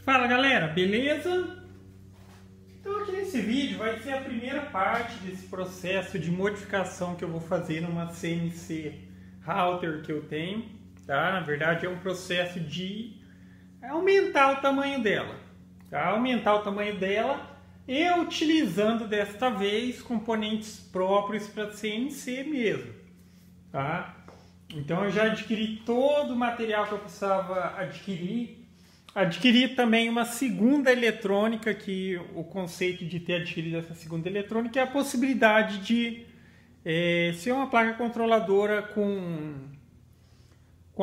Fala galera, beleza? Então aqui nesse vídeo vai ser a primeira parte desse processo de modificação que eu vou fazer numa CNC router que eu tenho, tá? Na verdade é um processo de aumentar o tamanho dela, tá? Aumentar o tamanho dela e utilizando desta vez componentes próprios para CNC mesmo, tá? Então eu já adquiri todo o material que eu precisava adquirir. Adquiri também uma segunda eletrônica, que o conceito de ter adquirido essa segunda eletrônica é a possibilidade de ser uma placa controladora com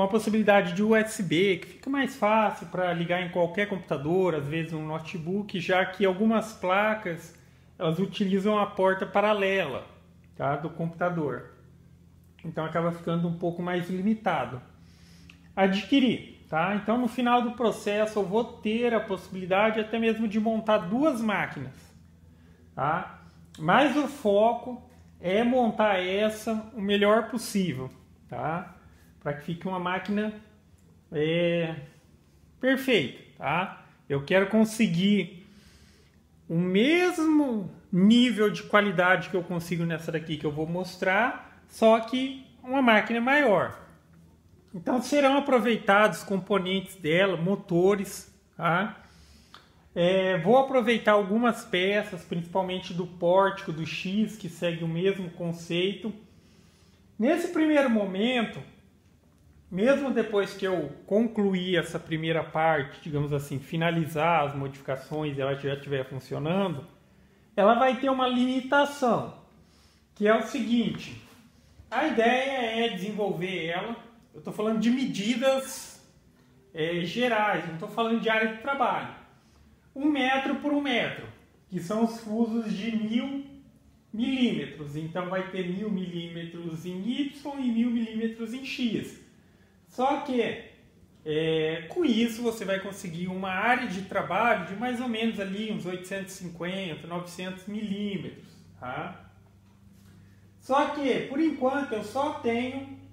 a possibilidade de USB, que fica mais fácil para ligar em qualquer computador, às vezes um notebook, já que algumas placas elas utilizam a porta paralela, tá, do computador. Então acaba ficando um pouco mais limitado. Adquiri. Tá? Então no final do processo eu vou ter a possibilidade até mesmo de montar duas máquinas, tá? Mas o foco é montar essa o melhor possível, tá? Para que fique uma máquina perfeita, tá? Eu quero conseguir o mesmo nível de qualidade que eu consigo nessa daqui que eu vou mostrar, só que uma máquina maior. Então serão aproveitados componentes dela, motores, tá? Vou aproveitar algumas peças, principalmente do pórtico do X, que segue o mesmo conceito. Nesse primeiro momento, mesmo depois que eu concluir essa primeira parte, digamos assim, finalizar as modificações e ela já estiver funcionando, ela vai ter uma limitação, que é o seguinte: a ideia é desenvolver ela. Eu estou falando de medidas gerais, não estou falando de área de trabalho. 1 metro por 1 metro, que são os fusos de 1000 milímetros. Então vai ter 1000 milímetros em Y e 1000 milímetros em X. Só que com isso você vai conseguir uma área de trabalho de mais ou menos ali uns 850, 900 milímetros. Tá? Só que por enquanto eu só tenho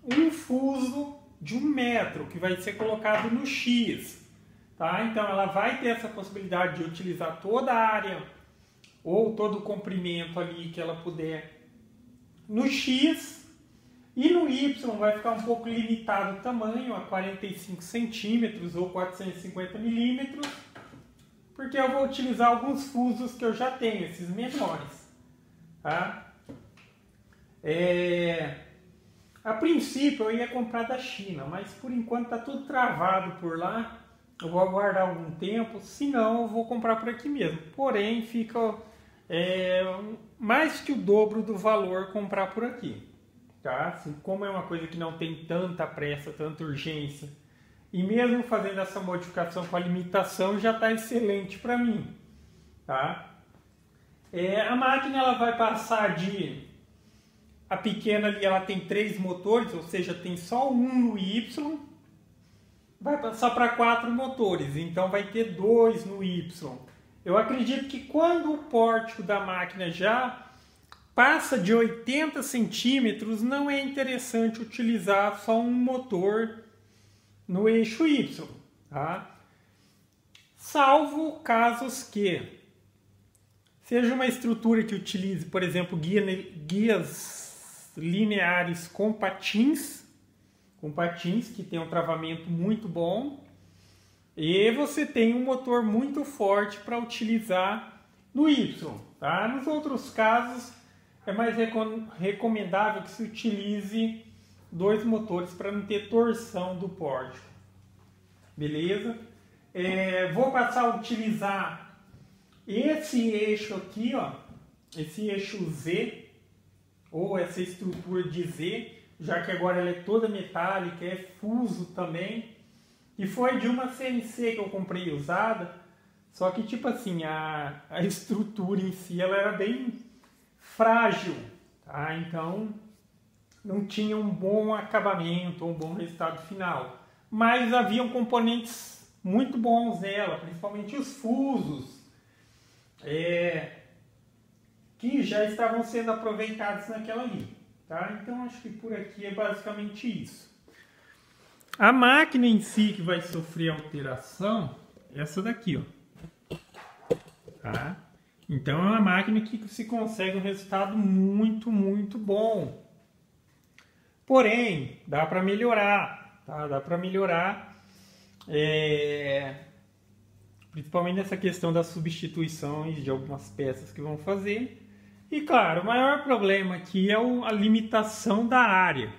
um fuso de 1 metro que vai ser colocado no X, tá? Então ela vai ter essa possibilidade de utilizar toda a área ou todo o comprimento ali que ela puder no X, e no Y vai ficar um pouco limitado o tamanho a 45 centímetros ou 450 milímetros, porque eu vou utilizar alguns fusos que eu já tenho, esses menores, tá? A princípio eu ia comprar da China, mas por enquanto está tudo travado por lá. Eu vou aguardar algum tempo, se não eu vou comprar por aqui mesmo. Porém fica mais que o dobro do valor comprar por aqui. Tá? Assim, como é uma coisa que não tem tanta pressa, tanta urgência, e mesmo fazendo essa modificação com a limitação já está excelente para mim. Tá? A máquina ela vai passar de... A pequena ali ela tem 3 motores, ou seja, tem só um no Y. Vai passar para 4 motores, então vai ter 2 no Y. Eu acredito que quando o pórtico da máquina já passa de 80 centímetros, não é interessante utilizar só um motor no eixo Y. Tá? Salvo casos que seja uma estrutura que utilize, por exemplo, guias lineares com patins que tem um travamento muito bom, e você tem um motor muito forte para utilizar no Y, tá? Nos outros casos é mais recomendável que se utilize 2 motores para não ter torção do pórtico, beleza? Vou passar a utilizar esse eixo aqui, ó, esse eixo Z, ou essa estrutura de Z, já que agora ela é toda metálica, é fuso também, e foi de uma CNC que eu comprei usada, só que tipo assim, a estrutura em si ela era bem frágil, tá? Então não tinha um bom acabamento, um bom resultado final, mas haviam componentes muito bons nela, principalmente os fusos, que já estavam sendo aproveitados naquela ali, tá? Então acho que por aqui é basicamente isso. A máquina em si que vai sofrer alteração essa daqui, ó. Tá? Então é uma máquina que se consegue um resultado muito, muito bom. Porém, dá para melhorar, tá? Dá para melhorar, principalmente nessa questão das substituições de algumas peças que vão fazer. E claro, o maior problema aqui é a limitação da área,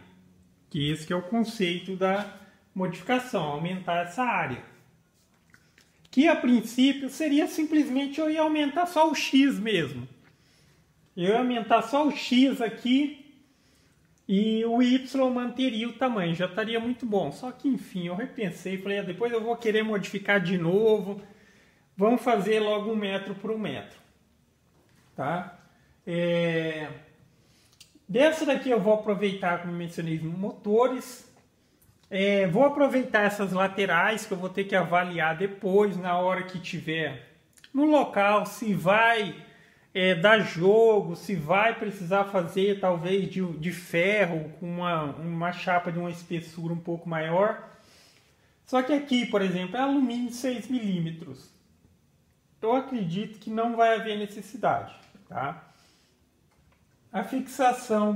que esse que é o conceito da modificação, aumentar essa área. Que a princípio seria simplesmente eu ia aumentar só o X mesmo. Eu ia aumentar só o X aqui e o Y manteria o tamanho, já estaria muito bom. Só que enfim, eu repensei, falei, depois eu vou querer modificar de novo. Vamos fazer logo 1 metro por 1 metro. Tá? Dessa daqui eu vou aproveitar, como mencionei, motores. Vou aproveitar essas laterais que eu vou ter que avaliar depois, na hora que tiver no local, se vai dar jogo, se vai precisar fazer talvez de ferro com uma chapa de uma espessura um pouco maior. Só que aqui, por exemplo, é alumínio 6 milímetros. Eu acredito que não vai haver necessidade. Tá? A fixação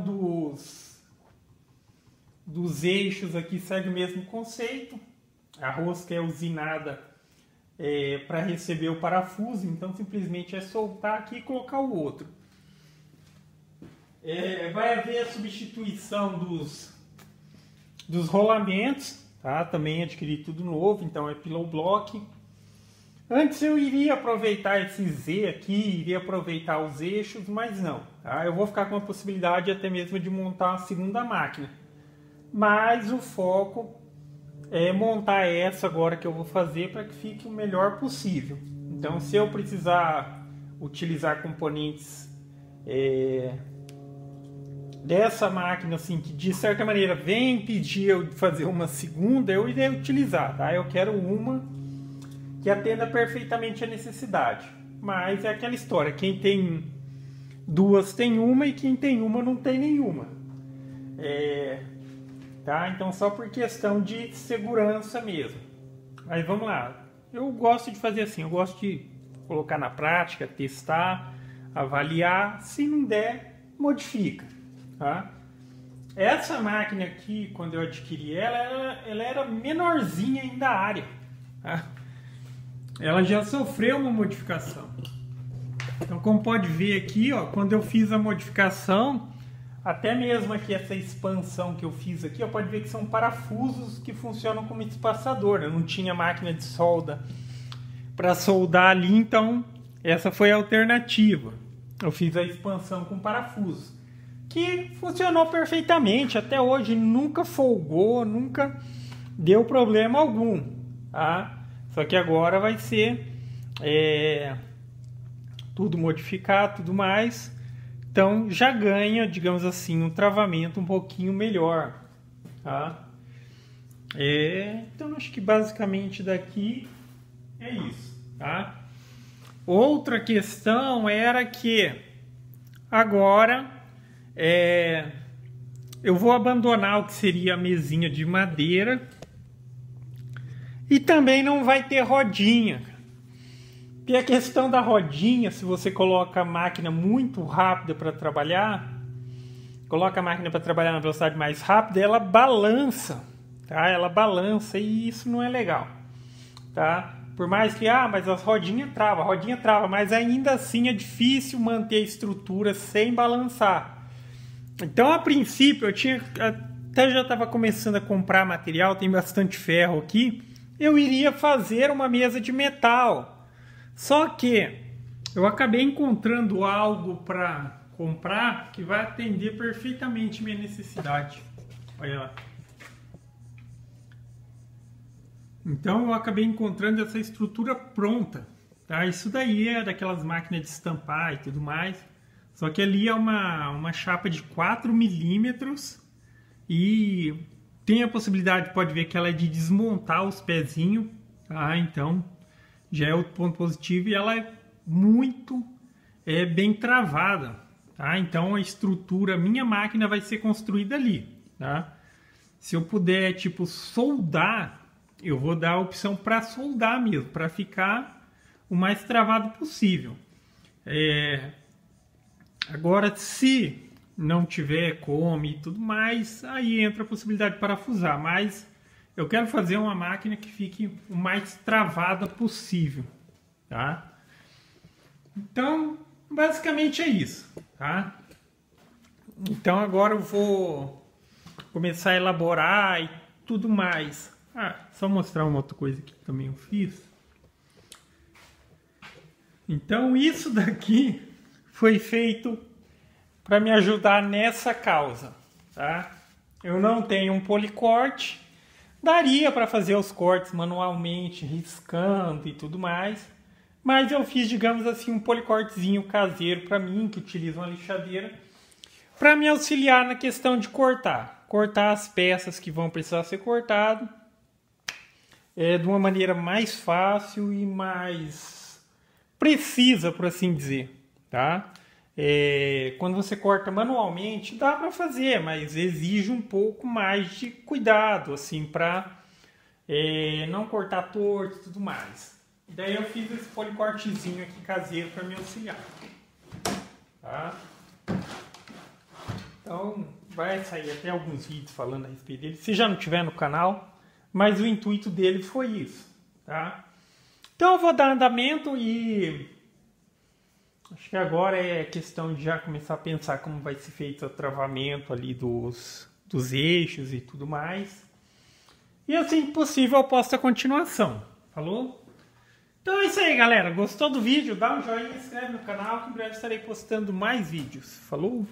dos eixos aqui segue o mesmo conceito. A rosca é usinada para receber o parafuso, então simplesmente é soltar aqui e colocar o outro. Vai haver a substituição dos rolamentos, tá? Também adquiri tudo novo, então é pillow block. Antes eu iria aproveitar esse Z aqui, iria aproveitar os eixos, mas não. Tá? Eu vou ficar com a possibilidade até mesmo de montar uma segunda máquina. Mas o foco é montar essa agora que eu vou fazer para que fique o melhor possível. Então, se eu precisar utilizar componentes dessa máquina, assim, que de certa maneira vem pedir eu fazer uma segunda, eu irei utilizar. Tá? Eu quero uma que atenda perfeitamente a necessidade. Mas é aquela história, quem tem duas tem uma e quem tem uma não tem nenhuma. Tá? Então só por questão de segurança mesmo. Mas vamos lá. Eu gosto de fazer assim, eu gosto de colocar na prática, testar, avaliar. Se não der, modifica. Tá? Essa máquina aqui, quando eu adquiri ela era menorzinha ainda da área. Tá? Ela já sofreu uma modificação. Então, como pode ver aqui, ó, quando eu fiz a modificação, até mesmo aqui essa expansão que eu fiz aqui, ó, pode ver que são parafusos que funcionam como espaçador. Eu não tinha máquina de solda para soldar ali, então essa foi a alternativa. Eu fiz a expansão com parafusos, que funcionou perfeitamente. Até hoje nunca folgou, nunca deu problema algum. Tá? Só que agora vai ser tudo modificado, tudo mais. Então já ganha, digamos assim, um travamento um pouquinho melhor. Tá? Então acho que basicamente daqui é isso. Tá? Outra questão era que agora eu vou abandonar o que seria a mesinha de madeira. E também não vai ter rodinha. E a questão da rodinha, se você coloca a máquina muito rápida para trabalhar, coloca a máquina para trabalhar na velocidade mais rápida, ela balança. Tá? Ela balança e isso não é legal. Tá? Por mais que, mas a rodinha trava, mas ainda assim é difícil manter a estrutura sem balançar. Então, a princípio, até já estava começando a comprar material, tem bastante ferro aqui. Eu iria fazer uma mesa de metal. Só que eu acabei encontrando algo para comprar que vai atender perfeitamente minha necessidade. Olha lá. Então eu acabei encontrando essa estrutura pronta. Tá? Isso daí é daquelas máquinas de estampar e tudo mais. Só que ali é uma chapa de 4 milímetros e tem a possibilidade, pode ver que ela é de desmontar os pezinhos, tá? Então já é outro ponto positivo e ela é muito bem travada, tá? Então a estrutura, minha máquina vai ser construída ali, tá? Se eu puder, tipo, soldar eu vou dar a opção para soldar mesmo, para ficar o mais travado possível. Agora, se não tiver como e tudo mais, aí entra a possibilidade de parafusar, mas eu quero fazer uma máquina que fique o mais travada possível, tá? Então, basicamente é isso, tá? Então agora eu vou começar a elaborar e tudo mais. Só mostrar uma outra coisa que também eu fiz. Então isso daqui foi feito para me ajudar nessa causa, tá? Eu não tenho um policorte, daria para fazer os cortes manualmente, riscando e tudo mais, mas eu fiz, digamos assim, um policortezinho caseiro para mim, que utiliza uma lixadeira, para me auxiliar na questão de cortar as peças que vão precisar ser cortadas de uma maneira mais fácil e mais precisa, por assim dizer, tá? Quando você corta manualmente, dá para fazer, mas exige um pouco mais de cuidado, assim, para não cortar torto e tudo mais. Daí eu fiz esse policortezinho aqui caseiro para me auxiliar, tá? Então vai sair até alguns vídeos falando a respeito dele, se já não tiver no canal, mas o intuito dele foi isso, tá? Então eu vou dar andamento e acho que agora é questão de já começar a pensar como vai ser feito o travamento ali dos eixos e tudo mais. E assim que possível eu posto a continuação. Falou? Então é isso aí, galera. Gostou do vídeo? Dá um joinha, se inscreve no canal que em breve estarei postando mais vídeos. Falou?